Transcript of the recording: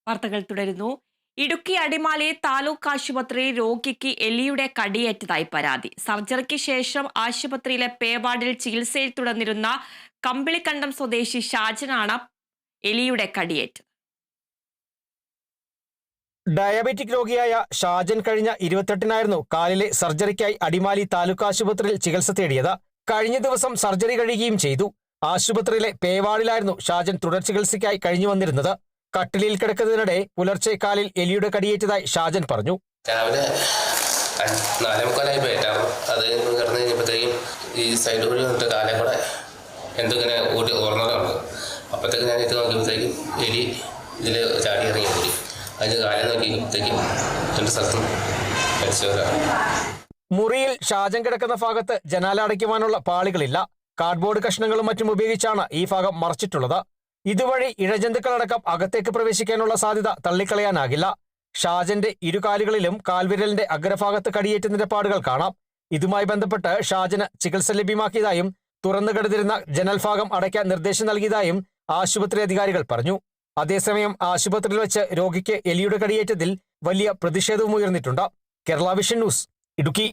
വാർത്തകൾ തുടരുന്നു. ഇടുക്കി അടിമാലി താലൂക്ക് ആശുപത്രിയിൽ രോഗിക്ക് എലിയുടെ കടിയേറ്റതായി പരാതി. സർജറിക്ക് ശേഷം ആശുപത്രിയിലെ പേവാർഡിൽ ചികിത്സയിൽ തുടർന്നിരുന്ന കമ്പിളിക്കണ്ടം സ്വദേശി ഷാജനാണ് എലിയുടെ കടിയേറ്റത്. ഡയബറ്റിക് രോഗിയായ ഷാജൻ കഴിഞ്ഞ 28-നായിരുന്നു കാലിലെ സർജറിക്കായി അടിമാലി താലൂക്ക് ആശുപത്രിയിൽ ചികിത്സ തേടിയത്. കഴിഞ്ഞ ദിവസം സർജറി കഴിയുകയും ചെയ്തു. ആശുപത്രിയിലെ പേവാർഡിലായിരുന്നു ഷാജൻ തുടർ ചികിത്സയ്ക്കായി കഴിഞ്ഞു വന്നിരുന്നത്. കട്ടിലിൽ കിടക്കുന്നതിനിടെ പുലർച്ചെ കാലിൽ എലിയുടെ കടിയേറ്റതായി ഷാജൻ പറഞ്ഞു. രാവിലെ 4:45 പേറ്റാണ്. അത് കിടന്നു കഴിഞ്ഞപ്പോഴത്തേക്കും ഈ സൈഡ് വഴി വന്നിട്ട് കാലേ കൂടെ എന്തിങ്ങനെ ഓർമ്മകളുണ്ട്. അപ്പോഴത്തേക്ക് ഞാൻ ഇത് നോക്കിയപ്പോഴത്തേക്കും എലി ഇതിൽ ചാടി ഇറങ്ങി പോയി. അതിന് കാലം നോക്കിയപ്പോഴത്തേക്കും 2 സ്ഥലത്തും മരിച്ചവരാണ്. മുറിയിൽ ഷാജൻ കിടക്കുന്ന ഭാഗത്ത് ജനാല അടയ്ക്കുവാനുള്ള പാളികളില്ല. കാർഡ്ബോർഡ് കഷ്ണങ്ങളും മറ്റും ഉപയോഗിച്ചാണ് ഈ ഭാഗം മറച്ചിട്ടുള്ളത്. ഇതുവഴി ഇഴജന്തുക്കളടക്കം അകത്തേക്ക് പ്രവേശിക്കാനുള്ള സാധ്യത തള്ളിക്കളയാനാകില്ല. ഷാജന്റെ ഇരുകാലുകളിലും കാൽവിരലിന്റെ അഗ്രഭാഗത്ത് കടിയേറ്റതിന്റെ പാടുകൾ കാണാം. ഇതുമായി ബന്ധപ്പെട്ട് ഷാജന് ചികിത്സ ലഭ്യമാക്കിയതായും തുറന്നു കിടന്നിരുന്ന ജനൽഭാഗം അടയ്ക്കാൻ നിർദ്ദേശം നൽകിയതായും ആശുപത്രി അധികാരികൾ പറഞ്ഞു. അതേസമയം ആശുപത്രിയിൽ വെച്ച് രോഗിക്ക് എലിയുടെ കടിയേറ്റതിൽ വലിയ പ്രതിഷേധവും ഉയർന്നിട്ടുണ്ട്. Kerala vision news, Idukki.